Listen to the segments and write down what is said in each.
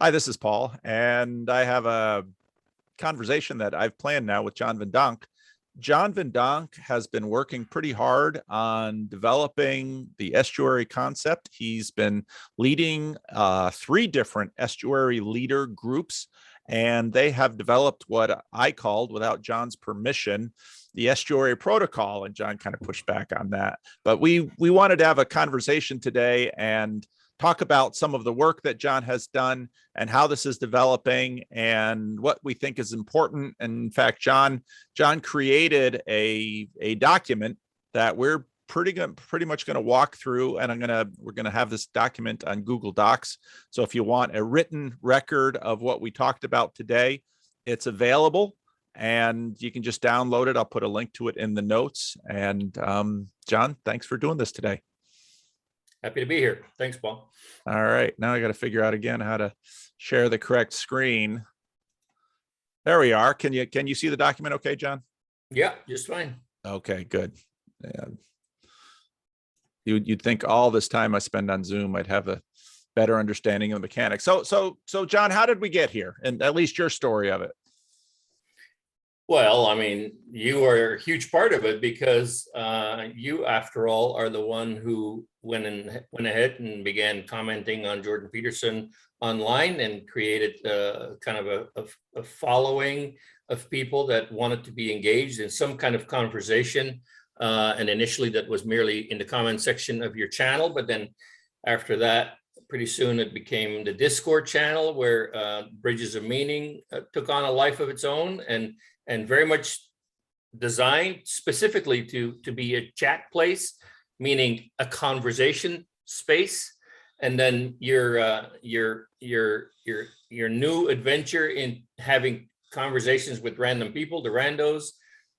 Hi, this is Paul, and I have a conversation that I've planned now with John Van Donk. John Van Donk has been working pretty hard on developing the estuary concept. He's been leading three different estuary leader groups, and they have developed what I called, without John's permission, the estuary protocol. And John kind of pushed back on that. But we wanted to have a conversation today and talk about some of the work that John has done and how this is developing and what we think is important. And in fact, John created a document that we're pretty much going to walk through, and we're going to have this document on Google Docs. So if you want a written record of what we talked about today, it's available and you can just download it. I'll put a link to it in the notes. And John, thanks for doing this today. Happy to be here. Thanks, Paul. All right. Now I got to figure out again how to share the correct screen. There we are. Can you see the document okay, John? Yeah, just fine. Okay, good. Yeah. You'd think all this time I spend on Zoom, I'd have a better understanding of the mechanics. So John, how did we get here? And at least your story of it. Well, I mean, you are a huge part of it because you, after all, are the one who went ahead and began commenting on Jordan Peterson online and created kind of a following of people that wanted to be engaged in some kind of conversation. And initially that was merely in the comment section of your channel, but then after that, pretty soon it became the Discord channel where Bridges of Meaning took on a life of its own and very much designed specifically to be a chat place, meaning a conversation space. And then your new adventure in having conversations with random people, the randos.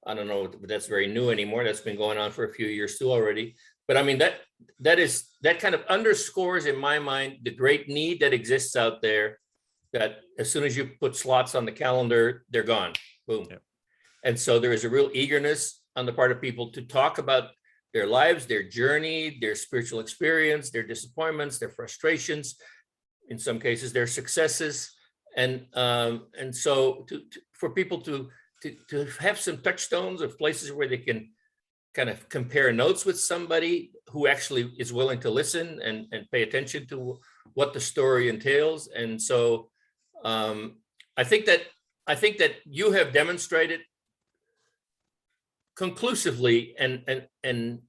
I don't know if that's very new anymore. That's been going on for a few years too already. But I mean, that kind of underscores in my mind the great need that exists out there, that as soon as you put slots on the calendar, they're gone. Boom. Yep. And so there is a real eagerness on the part of people to talk about their lives, their journey, their spiritual experience, their disappointments, their frustrations, in some cases, their successes. And so for people to have some touchstones of places where they can kind of compare notes with somebody who actually is willing to listen and pay attention to what the story entails. And so I think that you have demonstrated conclusively and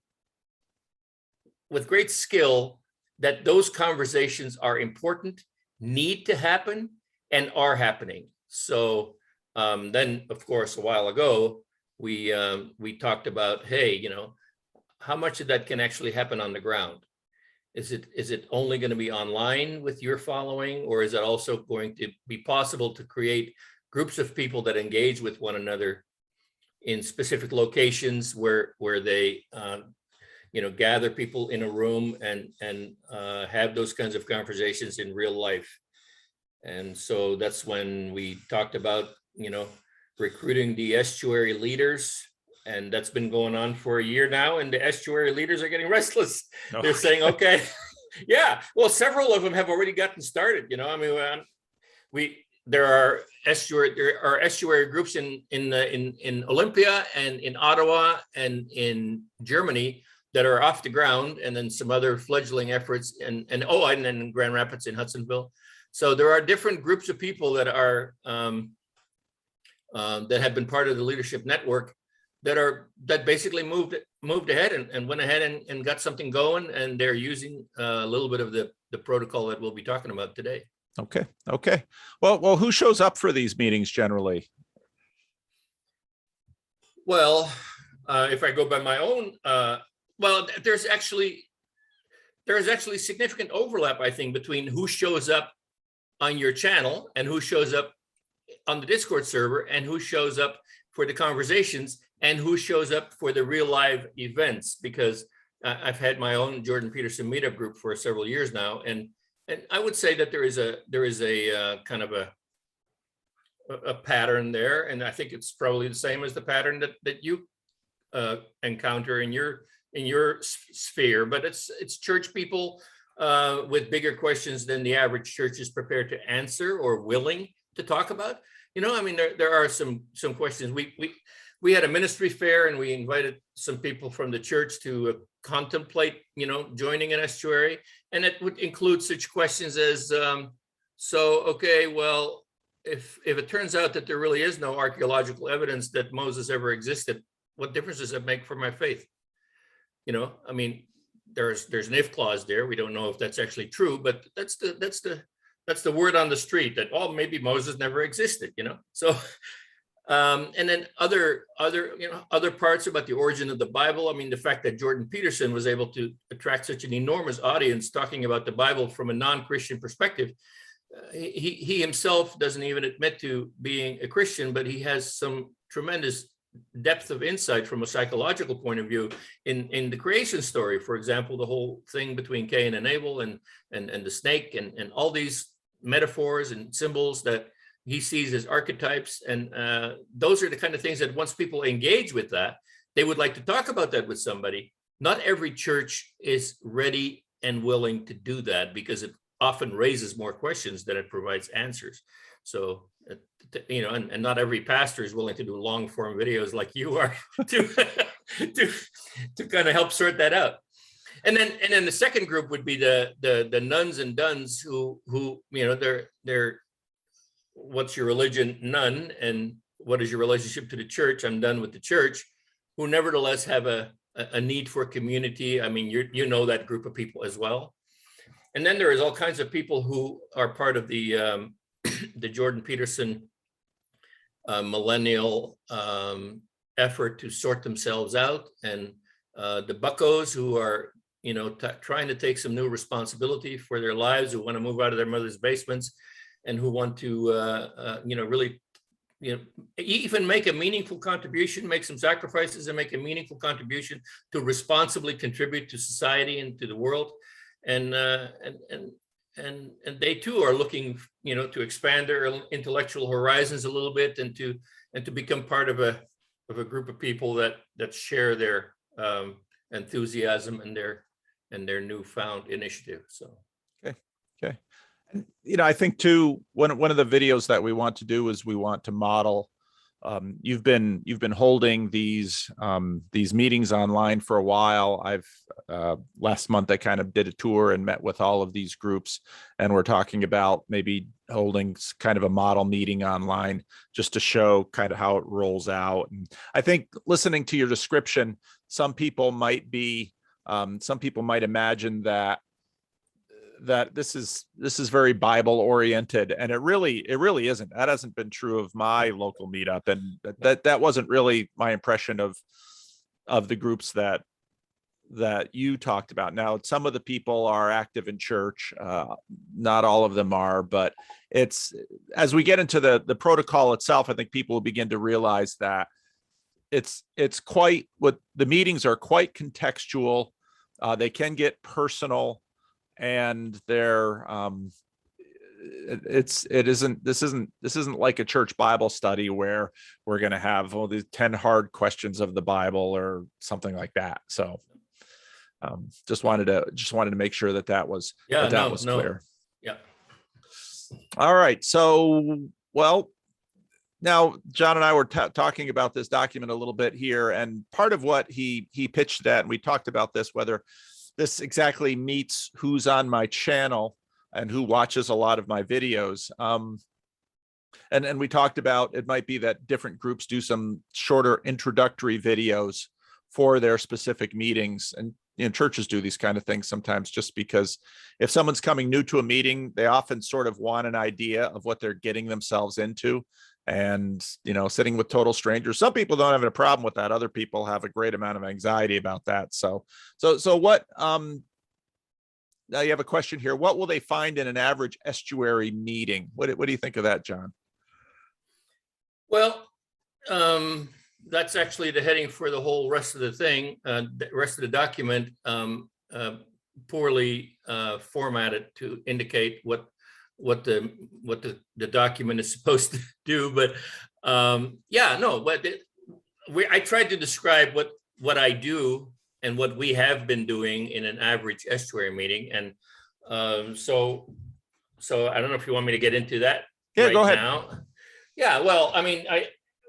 with great skill that those conversations are important, need to happen, and are happening. So then, of course, a while ago, we talked about, hey, how much of that can actually happen on the ground? Is it only going to be online with your following, or is it also going to be possible to create groups of people that engage with one another in specific locations where they gather people in a room and have those kinds of conversations in real life? And so that's when we talked about recruiting the estuary leaders, and that's been going on for a year now, and the estuary leaders are getting restless. Oh. They're saying, okay, yeah, well, several of them have already gotten started. I mean, there are estuary groups in Olympia and in Ottawa and in Germany that are off the ground, and then some other fledgling efforts and in Grand Rapids in Hudsonville. So there are different groups of people that are that have been part of the leadership network that basically moved ahead and went ahead and got something going, and they're using a little bit of the protocol that we'll be talking about today. Okay. Well, who shows up for these meetings generally? Well, if I go by my own, there's actually significant overlap, I think, between who shows up on your channel and who shows up on the Discord server and who shows up for the conversations and who shows up for the real live events, because I've had my own Jordan Peterson meetup group for several years now, and I would say that there is a kind of a pattern there, and I think it's probably the same as the pattern that you encounter in your sphere. But it's church people with bigger questions than the average church is prepared to answer or willing to talk about. I mean, there are some questions. We had a ministry fair, and we invited some people from the church to contemplate, joining an estuary, and it would include such questions as, okay, well, if it turns out that there really is no archaeological evidence that Moses ever existed, what difference does it make for my faith? I mean, there's an if clause there. We don't know if that's actually true, but that's the word on the street that, oh, maybe Moses never existed, So, and then other parts about the origin of the Bible. I mean, the fact that Jordan Peterson was able to attract such an enormous audience talking about the Bible from a non-Christian perspective. He himself doesn't even admit to being a Christian, but he has some tremendous depth of insight from a psychological point of view in the creation story. For example, the whole thing between Cain and Abel and the snake and all these metaphors and symbols that he sees as archetypes. And those are the kind of things that once people engage with that, they would like to talk about that with somebody. Not every church is ready and willing to do that because it often raises more questions than it provides answers. So, and not every pastor is willing to do long form videos like you are to kind of help sort that out. And then the second group would be the nuns and duns who they're what's your religion, none, and what is your relationship to the church? I'm done with the church, who nevertheless have a need for community. I mean, you know that group of people as well. And then there is all kinds of people who are part of the Jordan Peterson millennial effort to sort themselves out, and the buckos who are trying to take some new responsibility for their lives, who want to move out of their mother's basements, and who want to really even make a meaningful contribution, make some sacrifices, and make a meaningful contribution to responsibly contribute to society and to the world. And they too are looking, to expand their intellectual horizons a little bit, and to become part of a group of people that share their enthusiasm and their newfound initiative. So, okay. And I think too, one of the videos that we want to do is we want to model. You've been holding these meetings online for a while. Last month I kind of did a tour and met with all of these groups, and we're talking about maybe holding kind of a model meeting online just to show kind of how it rolls out. And I think listening to your description, some people might imagine that this is very Bible oriented, and it really isn't. That hasn't been true of my local meetup, and that wasn't really my impression of the groups that you talked about. Now, some of the people are active in church, not all of them are, but it's as we get into the protocol itself, I think people will begin to realize that it's quite what the meetings are quite contextual. They can get personal, and this isn't like a church Bible study where we're going to have these 10 hard questions of the Bible or something like that. So just wanted to make sure that was clear. Yeah. All right. So, well, now John and I were talking about this document a little bit here, and part of what he pitched at, and we talked about this, whether this exactly meets who's on my channel and who watches a lot of my videos. And we talked about it might be that different groups do some shorter introductory videos for their specific meetings. And churches do these kind of things sometimes just because if someone's coming new to a meeting, they often sort of want an idea of what they're getting themselves into. And, sitting with total strangers, some people don't have a problem with that. Other people have a great amount of anxiety about that. So what, now you have a question here. What will they find in an average estuary meeting? What do you think of that, John? Well, that's actually the heading for the whole rest of the thing. The rest of the document, poorly formatted to indicate what the document is supposed to do, but I tried to describe what I do and what we have been doing in an average estuary meeting, and So I don't know if you want me to get into that Yeah, right go ahead. now. Yeah, well, I mean,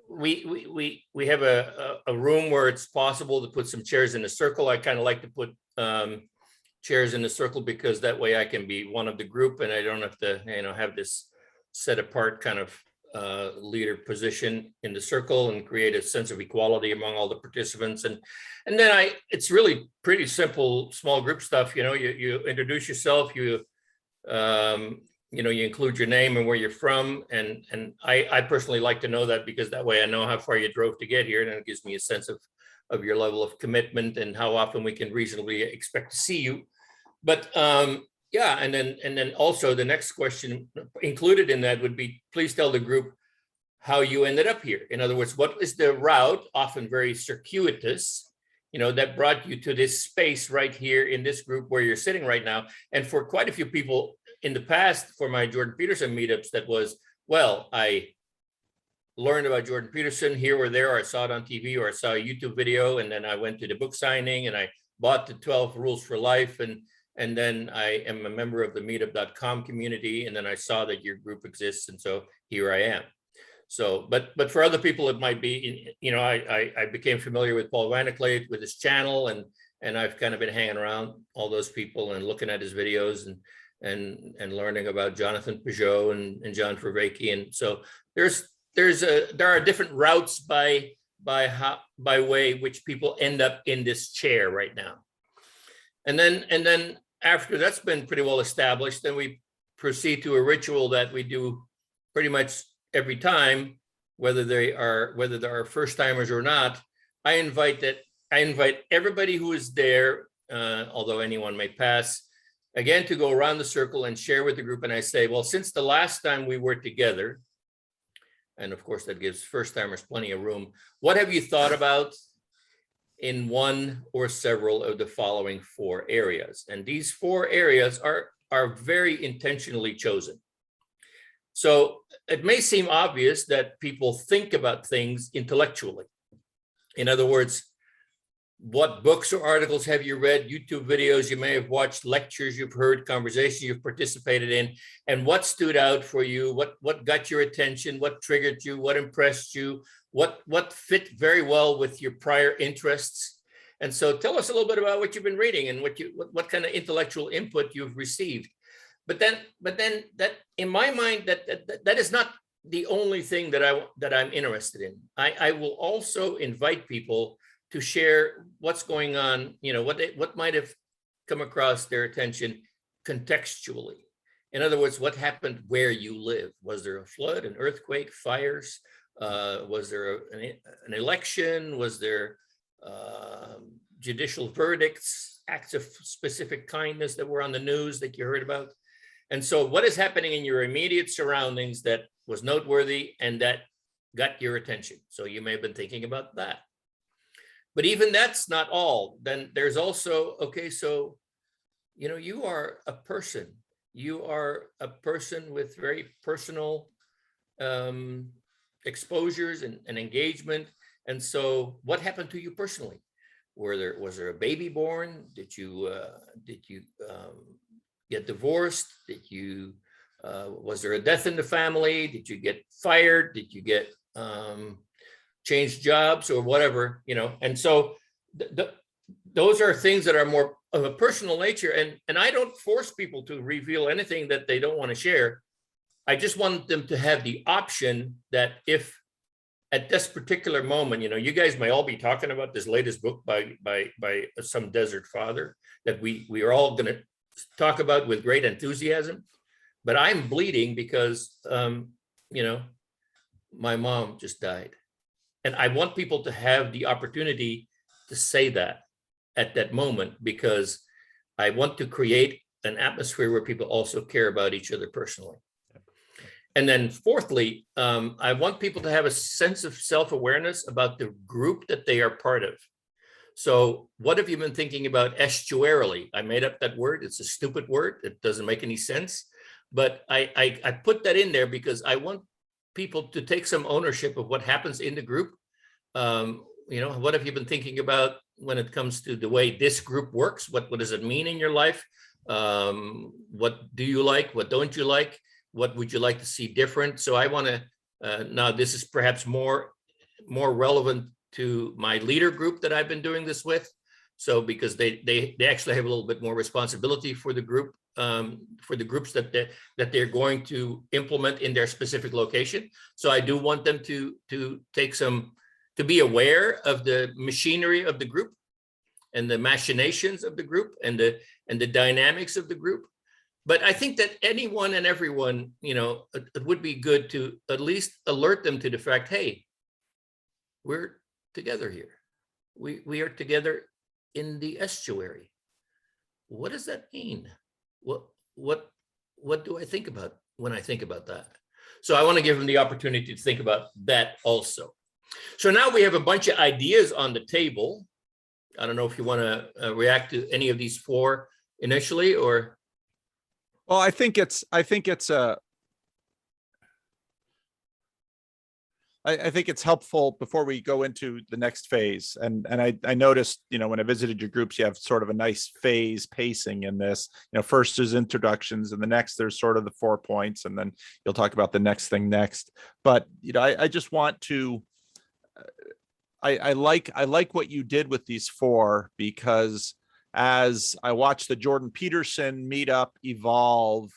we have a room where it's possible to put some chairs in a circle. I kind of like to put chairs in a circle because that way I can be one of the group and I don't have to, have this set apart kind of leader position in the circle and create a sense of equality among all the participants. And then it's really pretty simple, small group stuff. You introduce yourself, you include your name and where you're from. And I personally like to know that because that way I know how far you drove to get here. And it gives me a sense of your level of commitment and how often we can reasonably expect to see you. But yeah, and then also the next question included in that would be, please tell the group how you ended up here. In other words, what is the route, often very circuitous, that brought you to this space right here in this group where you're sitting right now. And for quite a few people in the past, for my Jordan Peterson meetups, that was, well, I learned about Jordan Peterson here or there, or I saw it on TV, or I saw a YouTube video, and then I went to the book signing and I bought the 12 Rules for Life, and then I am a member of the meetup.com community, and then I saw that your group exists, and so here I am. So, but for other people, it might be, I became familiar with Paul Vanderklait with his channel, and I've kind of been hanging around all those people and looking at his videos and learning about Jonathan Peugeot and John Vervaeke, and so there are different routes by way which people end up in this chair right now, and then after that's been pretty well established, then we proceed to a ritual that we do pretty much every time, whether there are first timers or not. I invite everybody who is there, although anyone may pass, again, to go around the circle and share with the group. And I say, well, since the last time we were together, and of course that gives first timers plenty of room, what have you thought about in one or several of the following 4 areas? And these 4 areas are very intentionally chosen. So it may seem obvious that people think about things intellectually. In other words, what books or articles have you read, YouTube videos you may have watched, lectures you've heard, conversations you've participated in, and what stood out for you, what got your attention, what triggered you, what impressed you, what fit very well with your prior interests. And so tell us a little bit about what you've been reading and what kind of intellectual input you've received. But then that, in my mind, that is not the only thing that I'm interested in. I will also invite people to share what's going on, what might have come across their attention contextually. In other words, what happened where you live? Was there a flood, an earthquake, fires? Was there an election? Was there judicial verdicts, acts of specific kindness that were on the news that you heard about? And so what is happening in your immediate surroundings that was noteworthy and that got your attention? So you may have been thinking about that. But even that's not all. Then there's also, okay, so, you are a person. You are a person with very personal exposures and engagement. And so what happened to you personally? Was there a baby born? Did you get divorced? Was there a death in the family? Did you get fired? Did you get change jobs or whatever, And so those are things that are more of a personal nature. And I don't force people to reveal anything that they don't want to share. I just want them to have the option that if at this particular moment, you guys may all be talking about this latest book by some desert father that we are all going to talk about with great enthusiasm, but I'm bleeding because, my mom just died. And I want people to have the opportunity to say that at that moment, because I want to create an atmosphere where people also care about each other personally. And then fourthly, I want people to have a sense of self-awareness about the group that they are part of. So what have you been thinking about estuarily? I made up that word. It's a stupid word. It doesn't make any sense. But I put that in there because I want people to take some ownership of what happens in the group. What have you been thinking about when it comes to the way this group works? What does it mean in your life? What do you like? What don't you like? What would you like to see different? So I want to, now this is perhaps more relevant to my leader group that I've been doing this with. So because they actually have a little bit more responsibility for the group, for the groups that they're going to implement in their specific location. So I do want them to be aware of the machinery of the group and the machinations of the group and the dynamics of the group. But I think that anyone and everyone, it would be good to at least alert them to the fact, hey, we're together here. We are together in the estuary. What does that mean? What do I think about when I think about that? So I want to give them the opportunity to think about that also. So now we have a bunch of ideas on the table. I don't know if you want to react to any of these four initially, or. Well, I think it's helpful before we go into the next phase. And I noticed, when I visited your groups, you have sort of a nice phase pacing in this. First there's introductions, and the next there's sort of the 4 points, and then you'll talk about the next thing next. But I just want to. I like what you did with these four, because as I watched the Jordan Peterson meetup evolve,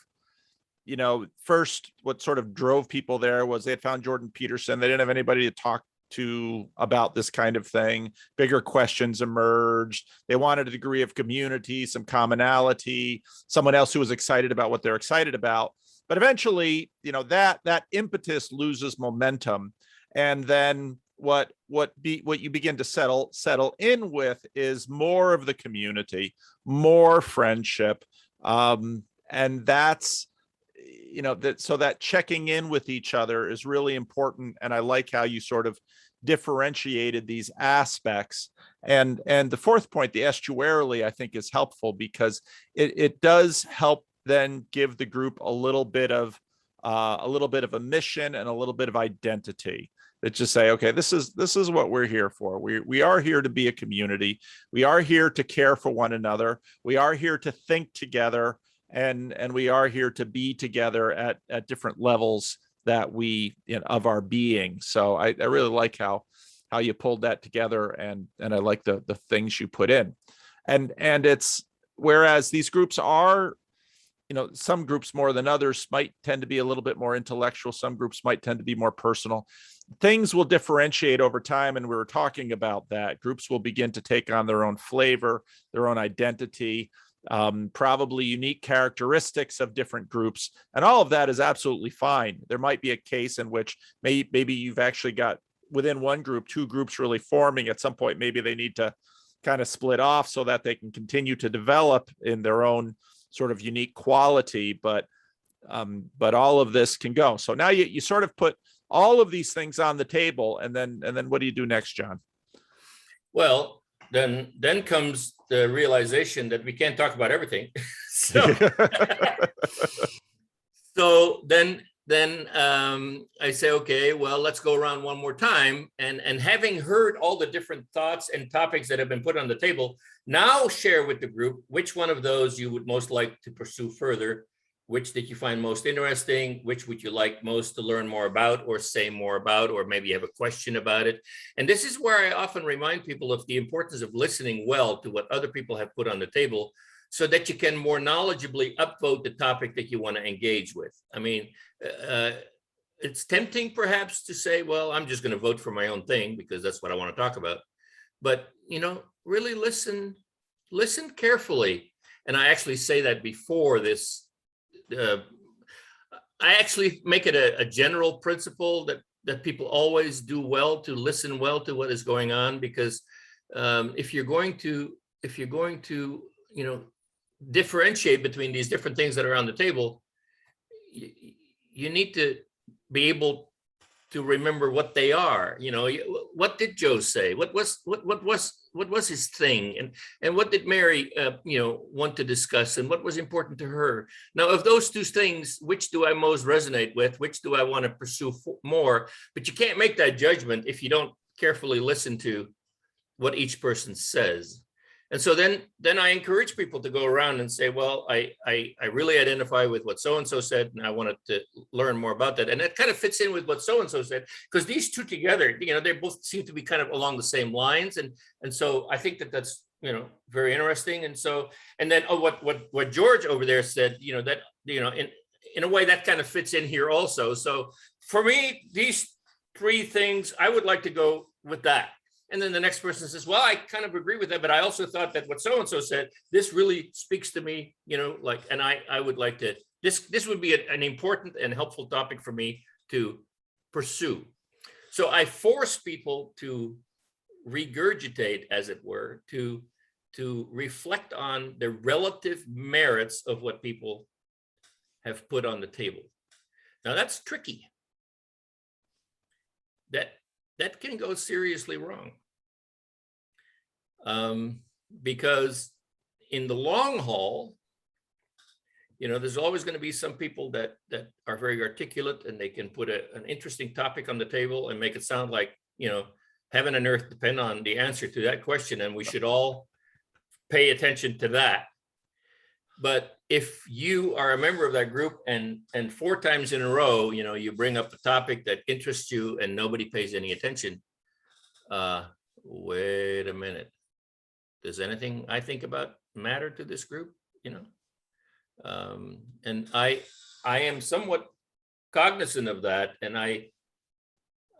first what sort of drove people there was they had found Jordan Peterson. They didn't have anybody to talk to about this kind of thing. Bigger questions emerged. They wanted a degree of community, some commonality, someone else who was excited about what they're excited about. But eventually, that impetus loses momentum. And then what you begin to settle in with is more of the community, more friendship, and that's so that checking in with each other is really important. And I like how you sort of differentiated these aspects. And the fourth point, the estuarily, I think is helpful, because it does help then give the group a little bit of a mission and a little bit of identity. That just say, okay, this is what we're here for. We are here to be a community. We are here to care for one another. We are here to think together, and we are here to be together at different levels that of our being. So I really like how you pulled that together, and I like the things you put in. And it's, whereas these groups are, some groups more than others might tend to be a little bit more intellectual. Some groups might tend to be more personal. Things will differentiate over time, and we were talking about that. Groups will begin to take on their own flavor, their own identity, probably unique characteristics of different groups, and all of that is absolutely fine. There might be a case in which maybe you've actually got within one group, two groups really forming. At some point, maybe they need to kind of split off so that they can continue to develop in their own sort of unique quality, but all of this can go. So now you sort of put all of these things on the table, and then what do you do next, John? Well, then comes the realization that we can't talk about everything. So, so then I say, okay, well, let's go around one more time, and having heard all the different thoughts and topics that have been put on the table, now share with the group which one of those you would most like to pursue further. Which did you find most interesting? Which would you like most to learn more about, or say more about, or maybe you have a question about it? And this is where I often remind people of the importance of listening well to what other people have put on the table, so that you can more knowledgeably upvote the topic that you want to engage with. I mean, it's tempting perhaps to say, well, I'm just going to vote for my own thing because that's what I want to talk about. But, really listen carefully. And I actually say that before this. I actually make it a general principle that people always do well to listen well to what is going on, because if you're going to differentiate between these different things that are on the table, you need to be able to remember what they are. What did Joe say? What was his thing? And what did Mary want to discuss, and what was important to her? Now, of those two things, which do I most resonate with? Which do I want to pursue more? But you can't make that judgment if you don't carefully listen to what each person says. And so then I encourage people to go around and say, well, I really identify with what so-and-so said, and I wanted to learn more about that. And that kind of fits in with what so-and-so said, because these two together, they both seem to be kind of along the same lines. And so I think that's, very interesting. And so, and then, what George over there said, that, in a way that kind of fits in here also. So for me, these three things, I would like to go with that. And then the next person says, well, I kind of agree with that, but I also thought that what so-and-so said, this really speaks to me, and I would like to, this would be an important and helpful topic for me to pursue. So I force people to regurgitate, as it were, to reflect on the relative merits of what people have put on the table. Now that's tricky. That can go seriously wrong. Because in the long haul, there's always going to be some people that are very articulate, and they can put an interesting topic on the table and make it sound like, heaven and earth depend on the answer to that question, and we should all pay attention to that. But if you are a member of that group and 4 times in a row, you bring up the topic that interests you and nobody pays any attention, wait a minute. Does anything I think about matter to this group? And I am somewhat cognizant of that, and I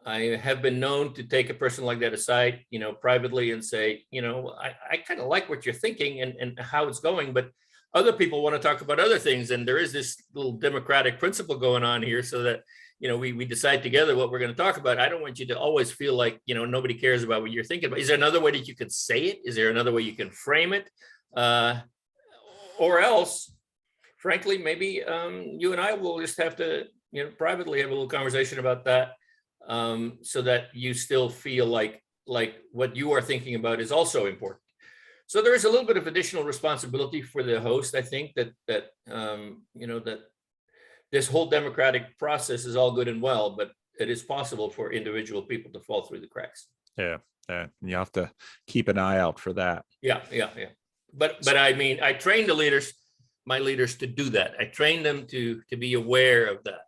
have been known to take a person like that aside, privately, and say, I kind of like what you're thinking and how it's going, but other people want to talk about other things, and there is this little democratic principle going on here, so that we decide together what we're going to talk about. I don't want you to always feel like nobody cares about what you're thinking about. Is there another way that you could say it? Is there another way you can frame it? Or else, frankly, maybe you and I will just have to privately have a little conversation about that, so that you still feel like what you are thinking about is also important. So there is a little bit of additional responsibility for the host. I think that that this whole democratic process is all good and well, but it is possible for individual people to fall through the cracks. Yeah. You have to keep an eye out for that. Yeah. But I mean, I train my leaders to do that. I train them to be aware of that.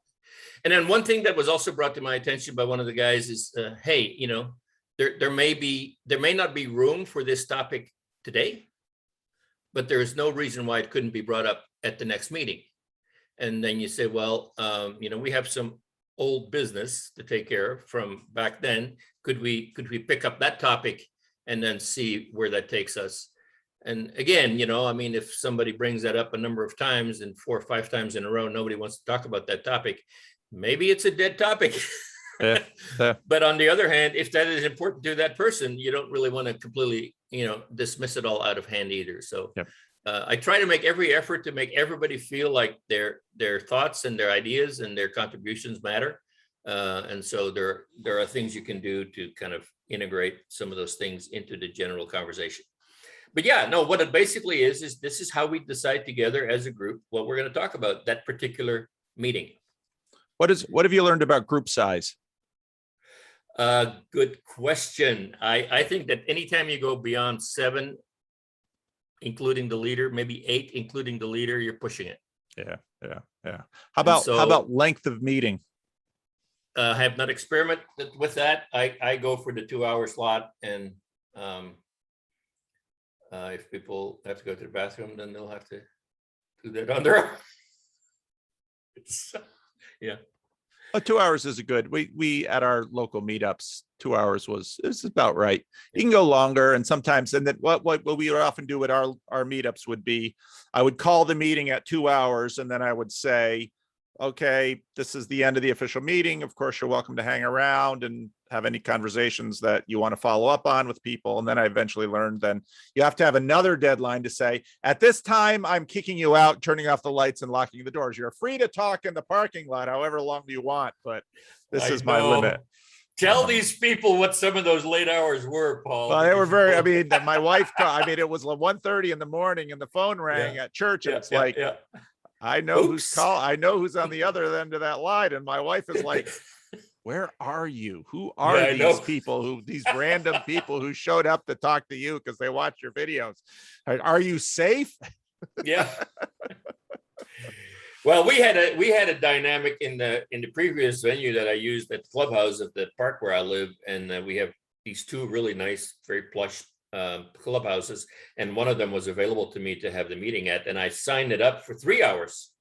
And then one thing that was also brought to my attention by one of the guys is, hey, there may not be room for this topic today, but there is no reason why it couldn't be brought up at the next meeting. And then you say, well, we have some old business to take care of from back then. Could we pick up that topic and then see where that takes us? And again, if somebody brings that up a number of times and 4 or 5 times in a row, nobody wants to talk about that topic, maybe it's a dead topic. Yeah. But on the other hand, if that is important to that person, you don't really want to completely, dismiss it all out of hand either. So yep. I try to make every effort to make everybody feel like their thoughts and their ideas and their contributions matter. And so there are things you can do to kind of integrate some of those things into the general conversation. But yeah, no, what it basically is this is how we decide together as a group what we're going to talk about that particular meeting. What have you learned about group size? Good question. I think that anytime you go beyond 7, including the leader, maybe 8, including the leader, you're pushing it. Yeah. How about length of meeting? I have not experimented with that. I go for the 2-hour slot, and if people have to go to the bathroom, then they'll have to do that on their own. Yeah. 2 hours is a good. We at our local meetups, 2 hours is about right. You can go longer, and sometimes, and then what we would often do at our meetups would be, I would call the meeting at 2 hours, and then I would say, okay, this is the end of the official meeting. Of course, you're welcome to hang around and have any conversations that you want to follow up on with people. And then I eventually learned then you have to have another deadline to say, at this time, I'm kicking you out, turning off the lights and locking the doors. You're free to talk in the parking lot however long you want, but this is my limit. Tell these people what some of those late hours were, Paul. Well, they were very, my wife, it was 1:30 in the morning and the phone rang at church. And it's like, I know who's on the other end of that line. And my wife is like, where are you? Who Yeah, are I know. these people these random people who showed up to talk to you because they watch your videos? Are you safe? Yeah. Well, we had a dynamic in the previous venue that I used at the clubhouse of the park where I live, and we have these two really nice, very plush clubhouses, and one of them was available to me to have the meeting at, and I signed it up for 3 hours.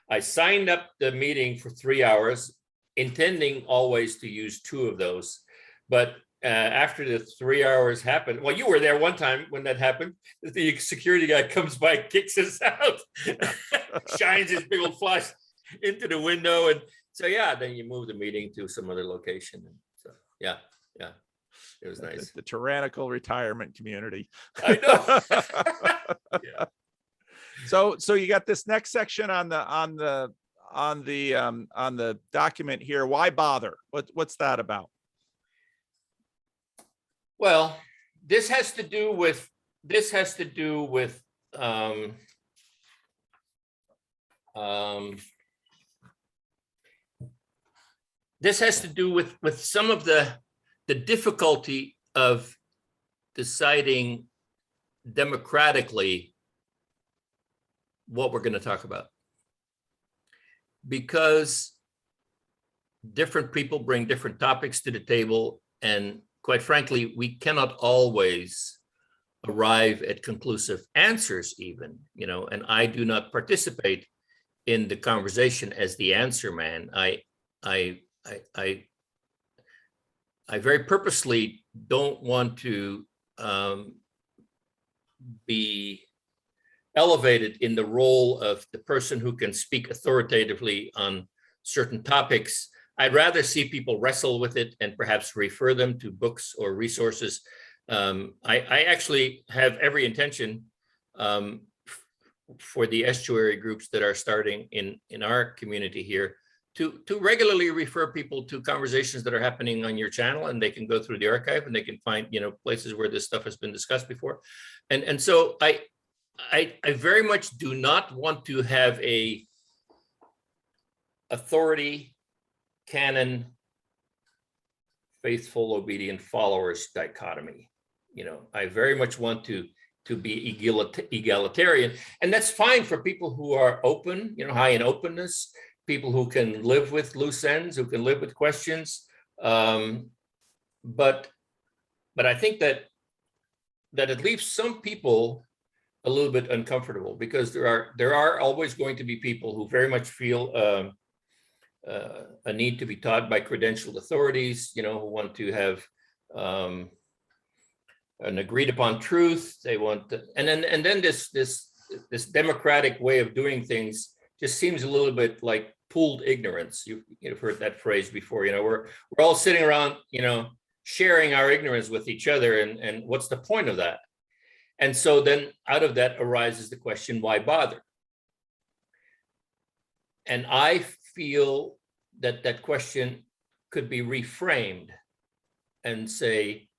I signed up the meeting for 3 hours, intending always to use two of those, but after the 3 hours happened, well, you were there one time when that happened. The security guy comes by, kicks us out, shines his big old flash into the window, and so yeah, then you move the meeting to some other location. And so yeah, it was nice. The tyrannical retirement community. I know. Yeah. So you got this next section on the document here. Why bother? What's that about? Well, this has to do with this has to do with some of the difficulty of deciding democratically what we're going to talk about, because different people bring different topics to the table, and quite frankly, we cannot always arrive at conclusive answers even, and I do not participate in the conversation as the answer man. I very purposely don't want to be elevated in the role of the person who can speak authoritatively on certain topics. I'd rather see people wrestle with it and perhaps refer them to books or resources. I actually have every intention for the estuary groups that are starting in our community here to regularly refer people to conversations that are happening on your channel, and they can go through the archive and they can find places where this stuff has been discussed before. And so I very much do not want to have a authority, canon, faithful, obedient followers dichotomy. I very much want to be egalitarian, and that's fine for people who are open, high in openness, people who can live with loose ends, who can live with questions. But I think that it leaves some people a little bit uncomfortable, because there are always going to be people who very much feel a need to be taught by credentialed authorities, who want to have an agreed upon truth. They want and then this democratic way of doing things just seems a little bit like pooled ignorance. You've heard that phrase before. We're all sitting around, sharing our ignorance with each other, and what's the point of that? And so then out of that arises the question, why bother? And I feel that question could be reframed and say,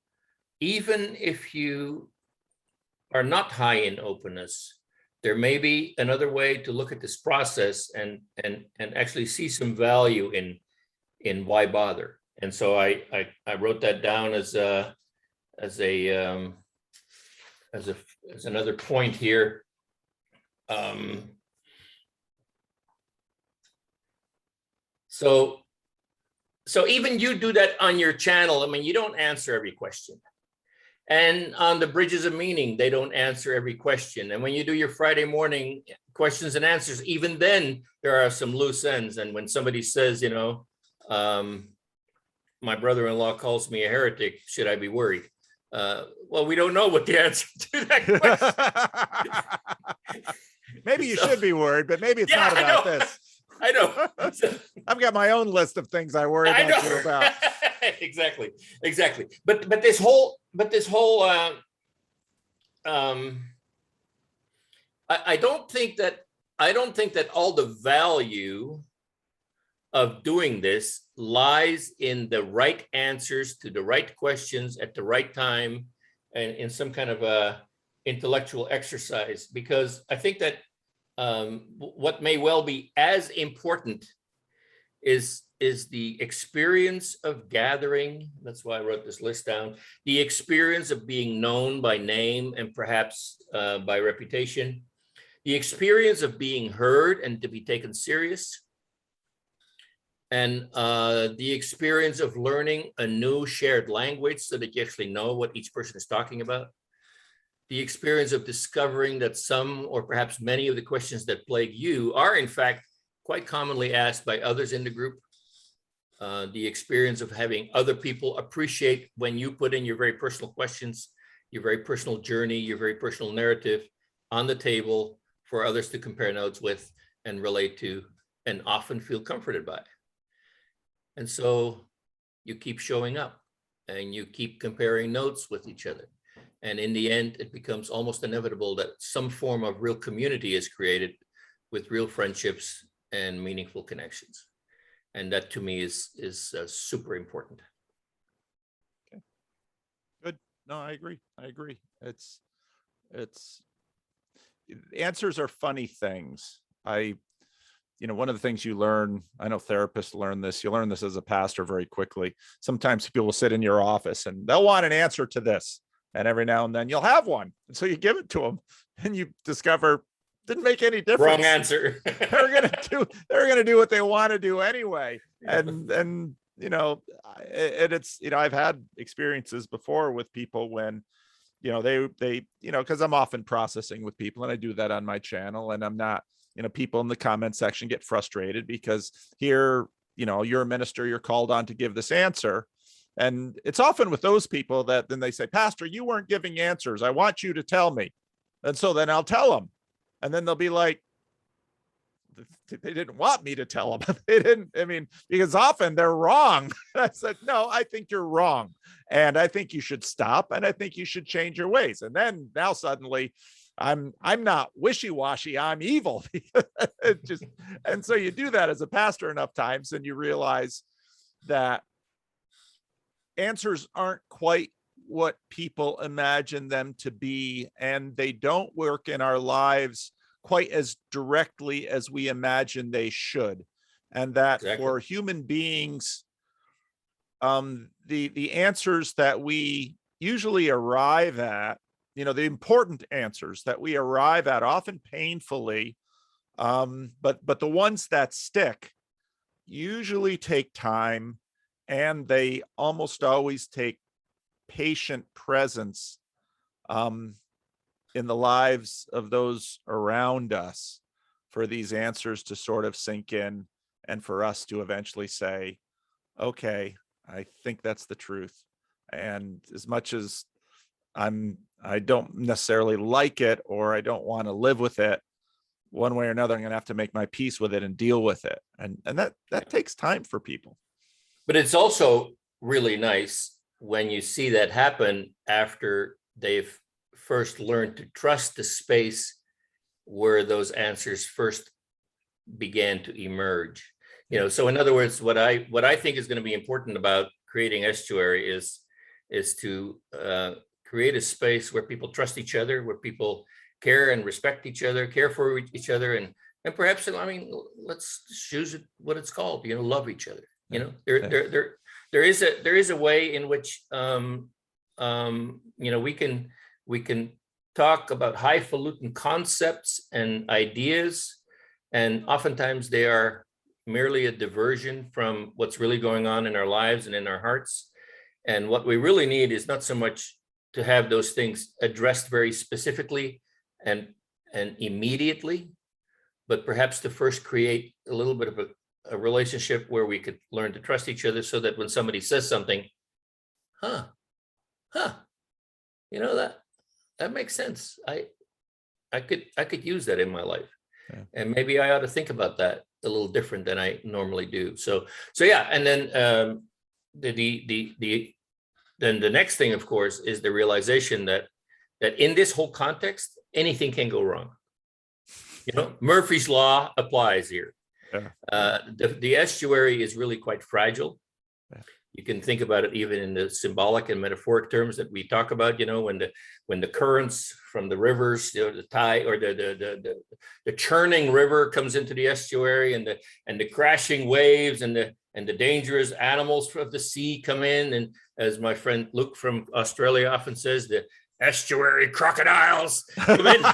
even if you are not high in openness, there may be another way to look at this process and actually see some value in why bother. And so I wrote that down as another point here. So even you do that on your channel. I mean, you don't answer every question. And on the Bridges of Meaning, they don't answer every question. And when you do your Friday morning questions and answers, even then there are some loose ends. And when somebody says, my brother-in-law calls me a heretic, should I be worried? Well, we don't know what the answer to that question. Maybe you should be worried, but maybe it's not about this. I know. I've got my own list of things I worry about you about. Exactly. But this whole I don't think that all the value of doing this lies in the right answers to the right questions at the right time and in some kind of a intellectual exercise, because I think that what may well be as important is the experience of gathering. That's why I wrote this list down. The experience of being known by name and perhaps by reputation. The experience of being heard and to be taken serious. And the experience of learning a new shared language so that you actually know what each person is talking about. The experience of discovering that some or perhaps many of the questions that plague you are in fact quite commonly asked by others in the group. The experience of having other people appreciate when you put in your very personal questions, your very personal journey, your very personal narrative on the table for others to compare notes with and relate to and often feel comforted by. And so you keep showing up and you keep comparing notes with each other. And in the end, it becomes almost inevitable that some form of real community is created with real friendships and meaningful connections. And that to me is super important. Okay. Good. No, I agree. It's answers are funny things. One of the things you learn, I know therapists learn this, you learn this as a pastor very quickly. Sometimes people will sit in your office and they'll want an answer to this. And every now and then you'll have one. And so you give it to them and you discover didn't make any difference. Wrong answer. they're gonna do what they want to do anyway. And it's I've had experiences before with people when they because I'm often processing with people and I do that on my channel, and I'm not, people in the comment section get frustrated because here, you're a minister, you're called on to give this answer. And it's often with those people that then they say, Pastor, you weren't giving answers. I want you to tell me. And so then I'll tell them. And then they'll be like, they didn't want me to tell them. They didn't, because often they're wrong. I said, no, I think you're wrong. And I think you should stop. And I think you should change your ways. And then now suddenly I'm not wishy-washy, I'm evil. And so you do that as a pastor enough times and you realize that answers aren't quite what people imagine them to be, and they don't work in our lives quite as directly as we imagine they should. And that exactly. For human beings, the answers that we usually arrive at, the important answers that we arrive at, often painfully, but the ones that stick usually take time, and they almost always take patient presence in the lives of those around us for these answers to sort of sink in and for us to eventually say, okay, I think that's the truth. And as much as I don't necessarily like it or I don't want to live with it, one way or another, I'm going to have to make my peace with it and deal with it. And that takes time for people. But it's also really nice when you see that happen after they've first learned to trust the space where those answers first began to emerge. So in other words, what I think is going to be important about creating Estuary is to create a space where people trust each other, where people care and respect each other, care for each other, and perhaps, let's choose it what it's called, love each other. There is a way in which we can talk about highfalutin concepts and ideas, and oftentimes they are merely a diversion from what's really going on in our lives and in our hearts. And what we really need is not so much to have those things addressed very specifically and immediately, but perhaps to first create a little bit of a relationship where we could learn to trust each other, so that when somebody says something, that makes sense. I could use that in my life. Yeah. And maybe I ought to think about that a little different than I normally do. So yeah. And then then the next thing, of course, is the realization that in this whole context, anything can go wrong. Murphy's Law applies here. Yeah. The estuary is really quite fragile. Yeah. You can think about it even in the symbolic and metaphoric terms that we talk about, when the currents from the rivers, the tide or the churning river comes into the estuary, and the crashing waves and the dangerous animals of the sea come in. And as my friend Luke from Australia often says, the estuary crocodiles come in.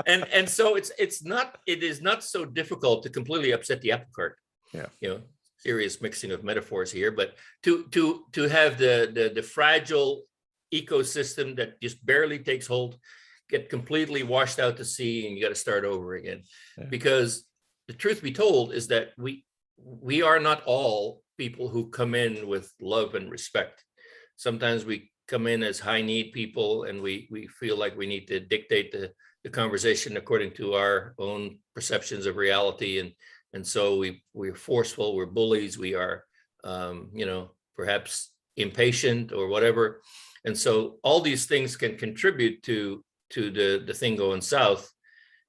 and so it is not so difficult to completely upset the apple cart. Yeah. Serious mixing of metaphors here, but to have the fragile ecosystem that just barely takes hold get completely washed out to sea, and you got to start over again. Yeah. Because the truth be told is that we are not all people who come in with love and respect. Sometimes we come in as high need people, and we feel like we need to dictate the conversation according to our own perceptions of reality, and so we're forceful, we're bullies, we are perhaps impatient or whatever. And so all these things can contribute to the thing going south.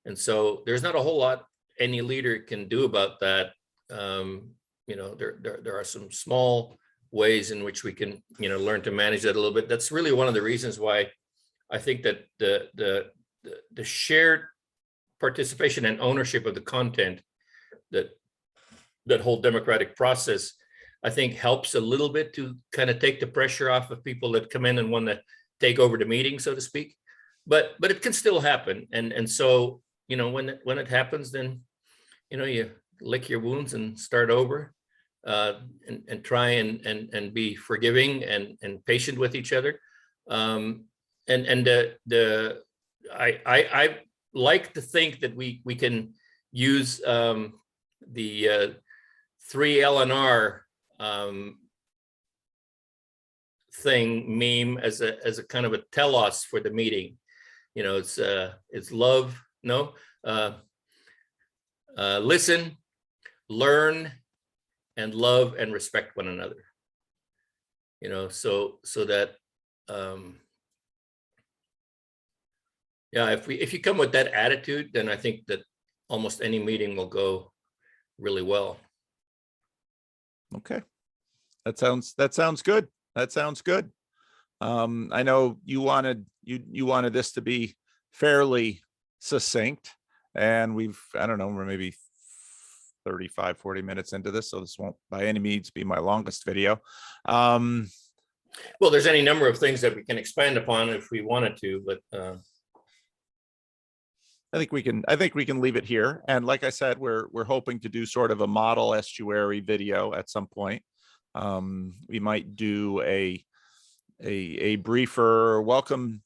And so there's not a whole lot any leader can do about that. There are some small ways in which we can learn to manage that a little bit. That's really one of the reasons why I think that the shared participation and ownership of the content, that whole democratic process, I think helps a little bit to kind of take the pressure off of people that come in and want to take over the meeting, so to speak. But it can still happen, and so when it happens, then you lick your wounds and start over, and try and be forgiving and patient with each other. I like to think that we can use the 3 LNR thing meme as a kind of a telos for the meeting. It's love, listen, learn, and love and respect one another. So that if you come with that attitude, then I think that almost any meeting will go really well. Okay. That sounds good. That sounds good. I know you wanted this to be fairly succinct, and I don't know, we're maybe 35, 40 minutes into this, so this won't by any means be my longest video. Well, there's any number of things that we can expand upon if we wanted to, but I think we can leave it here. And like I said, we're hoping to do sort of a model estuary video at some point. We might do a briefer welcome,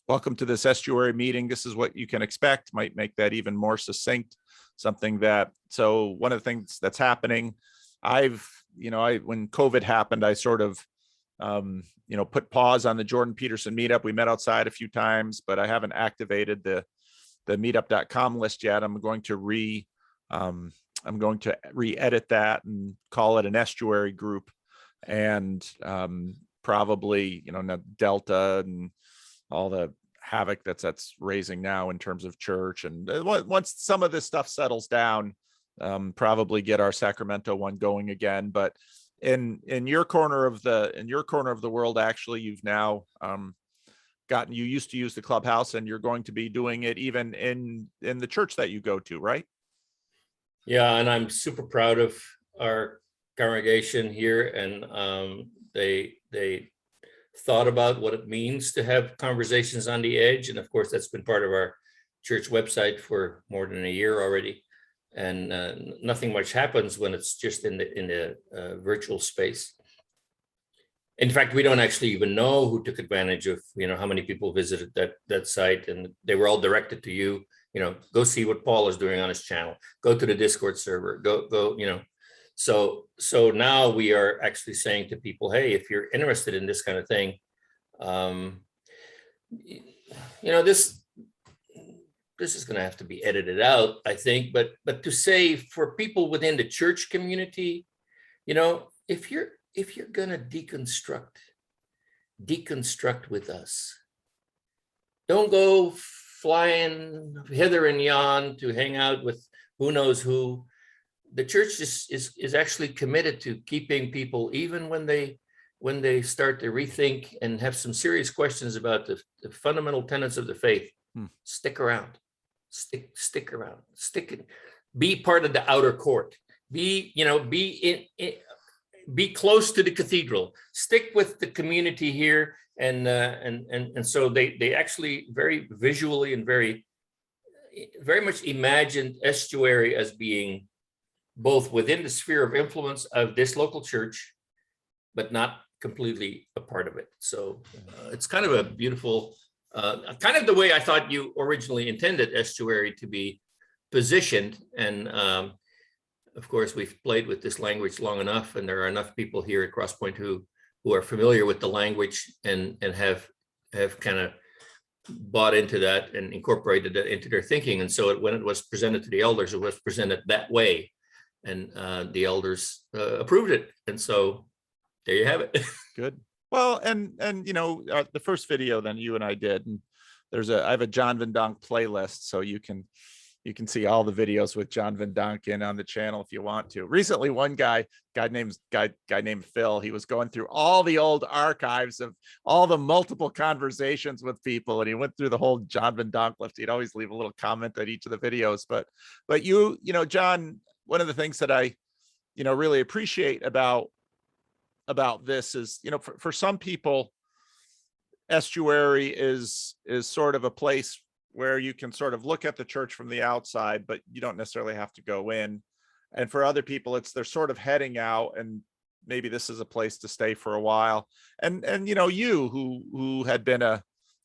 welcome to this estuary meeting. This is what you can expect. Might make that even more succinct. So one of the things that's happening, when COVID happened, I sort of put pause on the Jordan Peterson meetup. We met outside a few times, but I haven't activated the meetup.com list yet. I'm going to re-edit that and call it an estuary group, and probably Delta and all the havoc that's raising now in terms of church. And once some of this stuff settles down, probably get our Sacramento one going again. But in your corner of the world, actually, you've now you used to use the clubhouse, and you're going to be doing it even in the church that you go to, right? Yeah, and I'm super proud of our congregation here, and they thought about what it means to have conversations on the edge, and of course that's been part of our church website for more than a year already. And nothing much happens when it's just in the virtual space. In fact, we don't actually even know who took advantage of how many people visited that site, and they were all directed to you. Go see what Paul is doing on his channel. Go to the Discord server. Go. So now we are actually saying to people, hey, if you're interested in this kind of thing, this is going to have to be edited out, I think. But to say for people within the church community, if you're going to deconstruct with us, don't go flying hither and yon to hang out with who knows who. the church is actually committed to keeping people, even when they start to rethink and have some serious questions about the fundamental tenets of the faith. Stick around, stick around, be part of the outer court, be close to the cathedral, stick with the community here. And so they actually very visually and very much imagined Estuary as being both within the sphere of influence of this local church, but not completely a part of it. So it's kind of a beautiful, kind of the way I thought you originally intended Estuary to be positioned. And of course, we've played with this language long enough, and there are enough people here at Crosspoint who are familiar with the language and have kind of bought into that and incorporated that into their thinking. And so when it was presented to the elders, it was presented that way, and the elders approved it. And so there you have it. Good. Well, and the first video then you and I did, and I have a John Van Donk playlist, so you can see all the videos with John Van Donk in on the channel if you want to. Recently, one guy named Phil, he was going through all the old archives of all the multiple conversations with people, and he went through the whole John Van Donk list. He'd always leave a little comment at each of the videos. But you John, one of the things that I really appreciate about this is, for some people, Estuary is sort of a place where you can sort of look at the church from the outside, but you don't necessarily have to go in. And for other people, they're sort of heading out, and maybe this is a place to stay for a while. And you who had been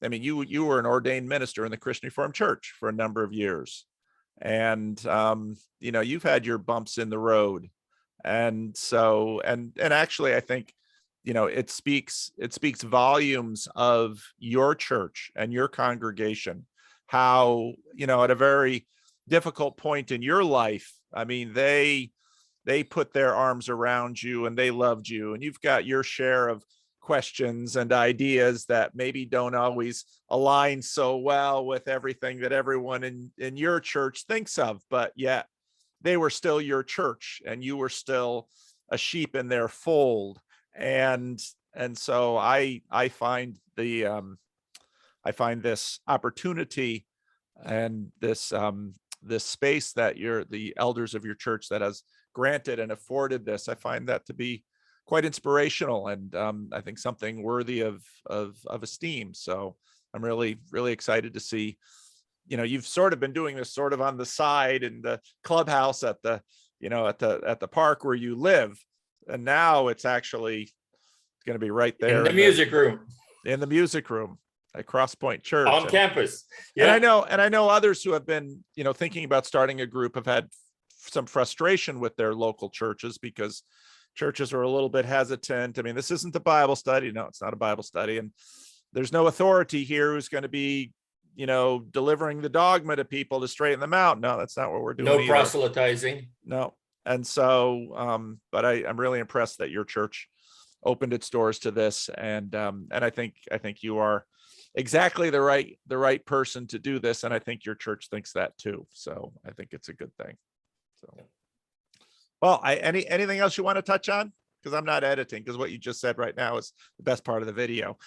you were an ordained minister in the Christian Reformed Church for a number of years. And you've had your bumps in the road. And so, and actually, I think, it speaks volumes of your church and your congregation, how, at a very difficult point in your life, I mean, they put their arms around you and they loved you, and you've got your share of questions and ideas that maybe don't always align so well with everything that everyone in your church thinks of, but yet they were still your church and you were still a sheep in their fold. And so I find this opportunity and this space that the elders of your church that has granted and afforded this, I find that to be quite inspirational, and I think something worthy of esteem. So I'm really, really excited to see, you've sort of been doing this sort of on the side in the clubhouse at the park where you live. And now it's actually going to be right there in the music room at Crosspoint Church on campus. Yeah. And I know others who have been, thinking about starting a group have had some frustration with their local churches because churches are a little bit hesitant. I mean, this isn't a Bible study. No, it's not a Bible study. And there's no authority here who's going to be, delivering the dogma to people to straighten them out. No, that's not what we're doing. No either. Proselytizing. No. And so, but I'm really impressed that your church opened its doors to this. And I think you are exactly the right person to do this. And I think your church thinks that too. So I think it's a good thing. So, well, anything else you want to touch on? Because I'm not editing, because what you just said right now is the best part of the video.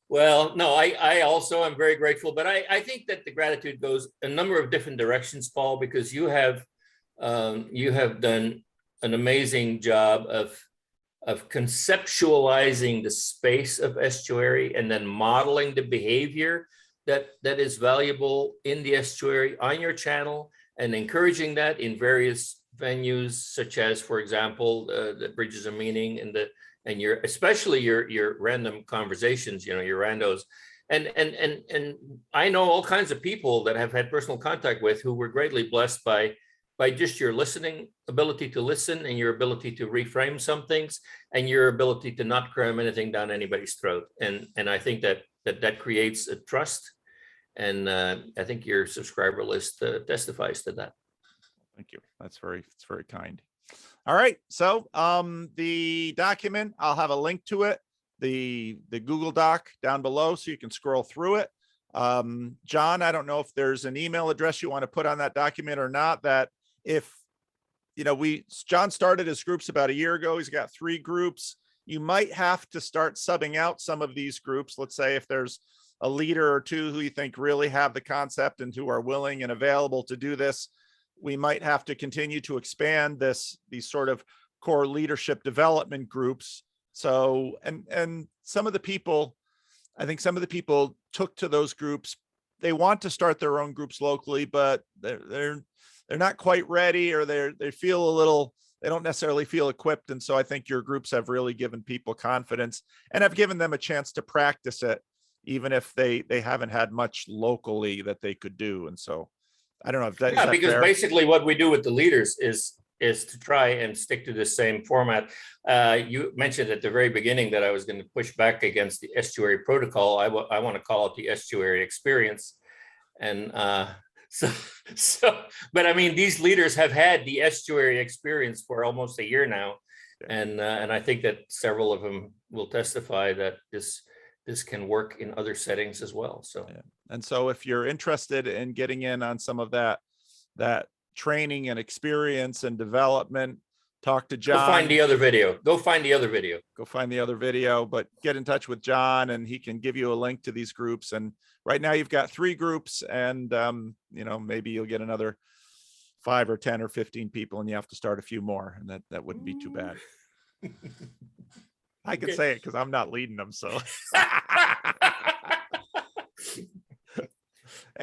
Well, no, I also am very grateful, but I think that the gratitude goes a number of different directions, Paul, because you have done an amazing job of conceptualizing the space of Estuary and then modeling the behavior that is valuable in the Estuary on your channel, and encouraging that in various venues, such as, for example, the Bridges of Meaning and especially your random conversations, your randos. And I know all kinds of people that have had personal contact with who were greatly blessed by just your ability to listen, and your ability to reframe some things, and your ability to not cram anything down anybody's throat. And I think that creates a trust. And I think your subscriber list testifies to that. Thank you. It's very kind. All right. So the document, I'll have a link to it, the Google Doc down below, so you can scroll through it. John, I don't know if there's an email address you want to put on that document or not, that if, John started his groups about a year ago. He's got 3 groups. You might have to start subbing out some of these groups. Let's say if there's a leader or 2 who you think really have the concept and who are willing and available to do this, we might have to continue to expand these sort of core leadership development groups. So, and some of the people, I think some of the people took to those groups. They want to start their own groups locally, but they're not quite ready, or they feel a little, they don't necessarily feel equipped. And so I think your groups have really given people confidence and have given them a chance to practice it, even if they haven't had much locally that they could do. And so I don't know if that is Yeah, that because fair? basically what we do with the leaders is to try and stick to the same format. You mentioned at the very beginning that I was going to push back against the Estuary protocol. I want to call it the Estuary experience. And but I mean, these leaders have had the Estuary experience for almost a year now. And I think that several of them will testify that this can work in other settings as well. So, yeah. And so if you're interested in getting in on some of that training and experience and development, talk to John. Go find the other video. Go find the other video, but get in touch with John and he can give you a link to these groups. And right now you've got 3 groups, and maybe you'll get another 5 or 10 or 15 people, and you have to start a few more, and that wouldn't be too bad. I can say it because I'm not leading them. So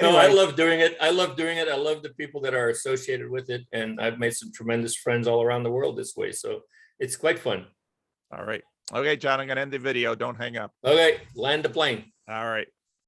no, I love doing it. I love the people that are associated with it. And I've made some tremendous friends all around the world this way. So it's quite fun. All right. Okay, John, I'm going to end the video. Don't hang up. Okay, land the plane. All right.